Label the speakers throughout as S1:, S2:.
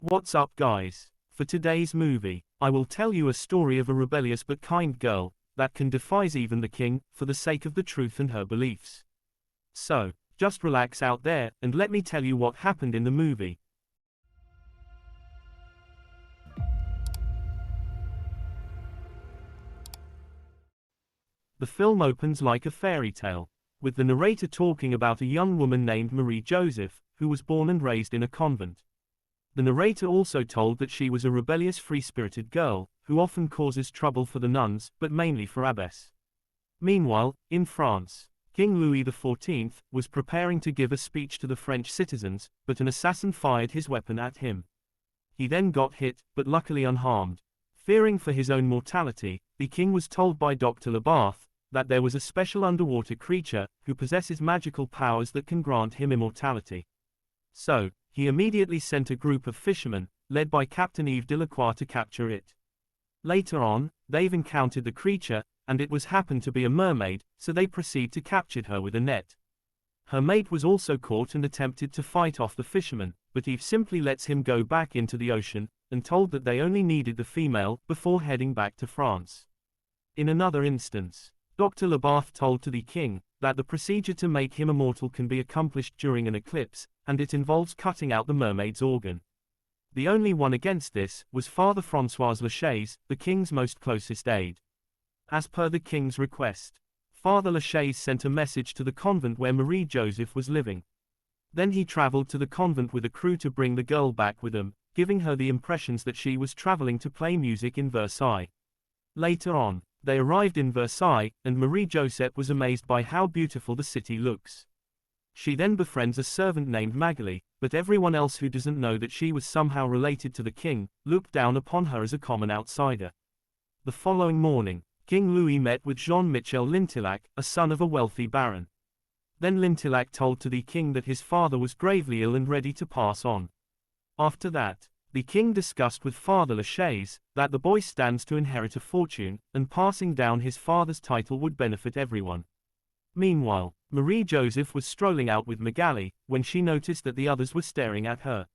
S1: What's up, guys? For today's movie, I will tell you a story of a rebellious but kind girl that can defy even the king for the sake of the truth and her beliefs. So, just relax out there and let me tell you what happened in the movie. The film opens like a fairy tale, with the narrator talking about a young woman named Marie-Josephe, who was born and raised in a convent. The narrator also told that she was a rebellious free-spirited girl, who often causes trouble for the nuns, but mainly for Abbess. Meanwhile, in France, King Louis XIV was preparing to give a speech to the French citizens, but an assassin fired his weapon at him. He then got hit, but luckily unharmed. Fearing for his own mortality, the king was told by Dr. Labarthe that there was a special underwater creature who possesses magical powers that can grant him immortality. So, he immediately sent a group of fishermen, led by Captain Yves de la Croix, to capture it. Later on, they've encountered the creature, and it was happened to be a mermaid, so they proceed to capture her with a net. Her mate was also caught and attempted to fight off the fisherman, but Yves simply lets him go back into the ocean, and told that they only needed the female before heading back to France. In another instance, Dr. Labarthe told to the king that the procedure to make him immortal can be accomplished during an eclipse, and it involves cutting out the mermaid's organ. The only one against this was Father François Lachaise, the king's most closest aide. As per the king's request, Father Lachaise sent a message to the convent where Marie-Josephe was living. Then he traveled to the convent with a crew to bring the girl back with them, giving her the impressions that she was traveling to play music in Versailles. Later on, they arrived in Versailles, and Marie-Josephe was amazed by how beautiful the city looks. She then befriends a servant named Magali, but everyone else who doesn't know that she was somehow related to the king, looked down upon her as a common outsider. The following morning, King Louis met with Jean-Michel Lintillac, a son of a wealthy baron. Then Lintillac told to the king that his father was gravely ill and ready to pass on. After that, the king discussed with Father Lachaise that the boy stands to inherit a fortune, and passing down his father's title would benefit everyone. Meanwhile, Marie-Josephe was strolling out with Magali, when she noticed that the others were staring at her.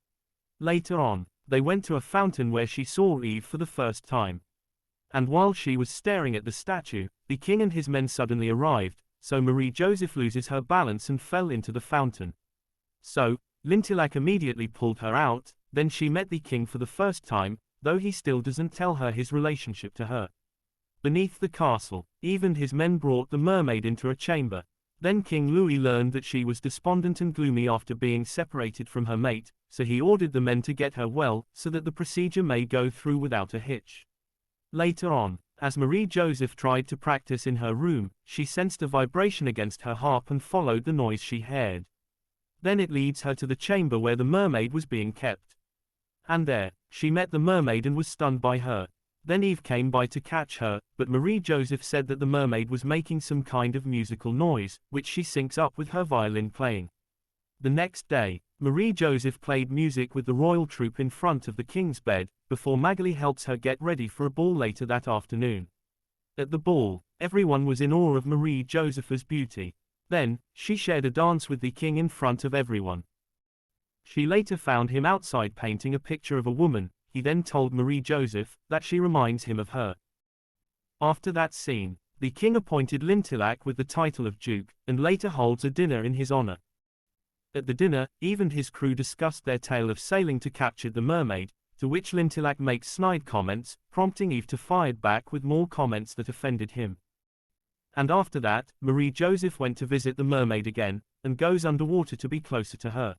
S1: Later on, they went to a fountain where she saw Yves for the first time. And while she was staring at the statue, the king and his men suddenly arrived, so Marie-Josephe loses her balance and fell into the fountain. So, Lintillac immediately pulled her out. Then she met the king for the first time, though he still doesn't tell her his relationship to her. Beneath the castle, Yves and his men brought the mermaid into a chamber. Then King Louis learned that she was despondent and gloomy after being separated from her mate, so he ordered the men to get her well, so that the procedure may go through without a hitch. Later on, as Marie-Josephe tried to practice in her room, she sensed a vibration against her harp and followed the noise she heard. Then it leads her to the chamber where the mermaid was being kept. And there, she met the mermaid and was stunned by her. Then Yves came by to catch her, but Marie-Josephe said that the mermaid was making some kind of musical noise, which she syncs up with her violin playing. The next day, Marie-Josephe played music with the royal troupe in front of the king's bed, before Magali helps her get ready for a ball later that afternoon. At the ball, everyone was in awe of Marie-Josephe's beauty. Then, she shared a dance with the king in front of everyone. She later found him outside painting a picture of a woman. He then told Marie-Josephe that she reminds him of her. After that scene, the king appointed Lintillac with the title of duke, and later holds a dinner in his honor. At the dinner, Yves and his crew discussed their tale of sailing to capture the mermaid, to which Lintillac makes snide comments, prompting Yves to fire back with more comments that offended him. And after that, Marie-Josephe went to visit the mermaid again, and goes underwater to be closer to her.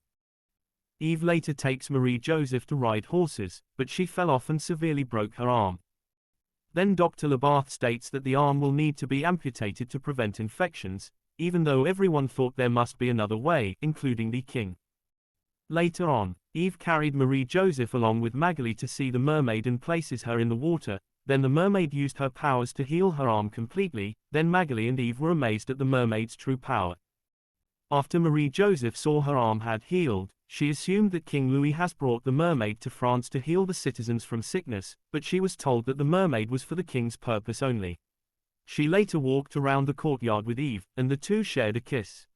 S1: Yves later takes Marie-Josephe to ride horses, but she fell off and severely broke her arm. Then Dr. Labarthe states that the arm will need to be amputated to prevent infections, even though everyone thought there must be another way, including the king. Later on, Yves carried Marie-Josephe along with Magali to see the mermaid and places her in the water. Then the mermaid used her powers to heal her arm completely. Then Magali and Yves were amazed at the mermaid's true power. After Marie-Josephe saw her arm had healed, she assumed that King Louis has brought the mermaid to France to heal the citizens from sickness, but she was told that the mermaid was for the king's purpose only. She later walked around the courtyard with Yves, and the two shared a kiss.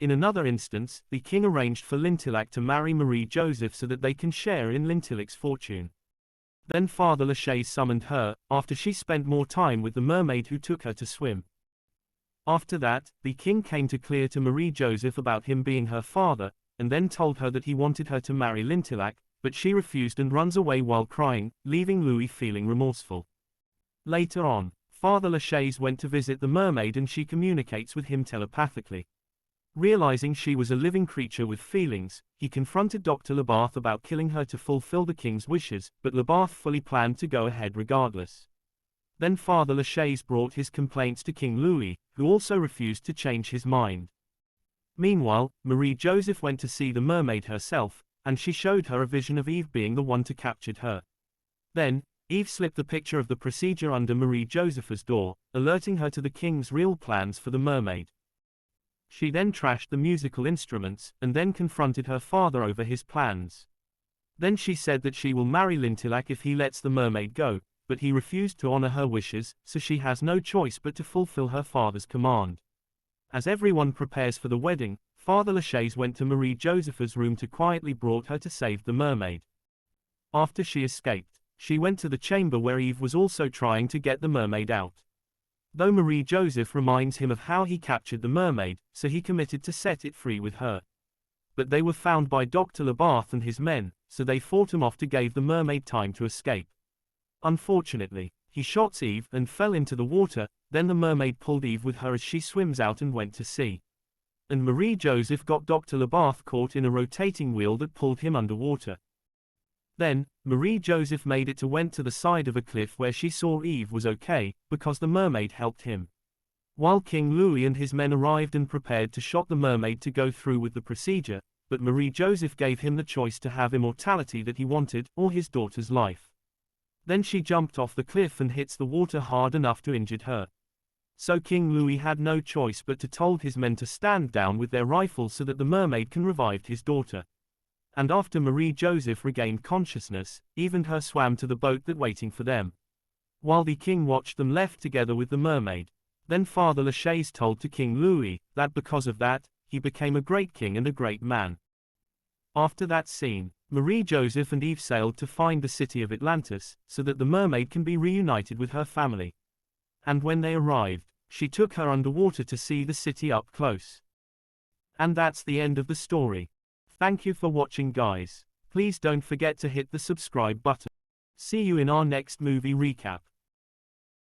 S1: In another instance, the king arranged for Lintillac to marry Marie-Josephe so that they can share in Lintillac's fortune. Then Father Lachaise summoned her, after she spent more time with the mermaid who took her to swim. After that, the king came to clear to Marie-Josephe about him being her father, and then told her that he wanted her to marry Lintillac, but she refused and runs away while crying, leaving Louis feeling remorseful. Later on, Father Lachaise went to visit the mermaid and she communicates with him telepathically. Realizing she was a living creature with feelings, he confronted Dr. Labarthe about killing her to fulfill the king's wishes, but Labarthe fully planned to go ahead regardless. Then Father Lachaise brought his complaints to King Louis, who also refused to change his mind. Meanwhile, Marie-Josephe went to see the mermaid herself, and she showed her a vision of Yves being the one to capture her. Then, Yves slipped the picture of the procedure under Marie-Josephe's door, alerting her to the king's real plans for the mermaid. She then trashed the musical instruments, and then confronted her father over his plans. Then she said that she will marry Lintillac if he lets the mermaid go, but he refused to honor her wishes, so she has no choice but to fulfill her father's command. As everyone prepares for the wedding, Father Lachaise went to Marie-Josephe's room to quietly brought her to save the mermaid. After she escaped, she went to the chamber where Yves was also trying to get the mermaid out. Though Marie-Josephe reminds him of how he captured the mermaid, so he committed to set it free with her. But they were found by Dr. Labarthe and his men, so they fought him off to give the mermaid time to escape. Unfortunately, he shot Yves and fell into the water, then the mermaid pulled Yves with her as she swims out and went to sea. And Marie-Josephe got Dr. Labarthe caught in a rotating wheel that pulled him underwater. Then, Marie-Josephe made it went to the side of a cliff where she saw Yves was okay, because the mermaid helped him. While King Louis and his men arrived and prepared to shot the mermaid to go through with the procedure, but Marie-Josephe gave him the choice to have immortality that he wanted, or his daughter's life. Then she jumped off the cliff and hits the water hard enough to injure her. So King Louis had no choice but to told his men to stand down with their rifles so that the mermaid can revive his daughter. And after Marie-Josephe regained consciousness, Yves and her swam to the boat that waiting for them. While the king watched them left together with the mermaid. Then Father Lachaise told to King Louis, that because of that, he became a great king and a great man. After that scene, Marie-Josephe and Yves sailed to find the city of Atlantis, so that the mermaid can be reunited with her family. And when they arrived, she took her underwater to see the city up close. And that's the end of the story. Thank you for watching, guys. Please don't forget to hit the subscribe button. See you in our next movie recap.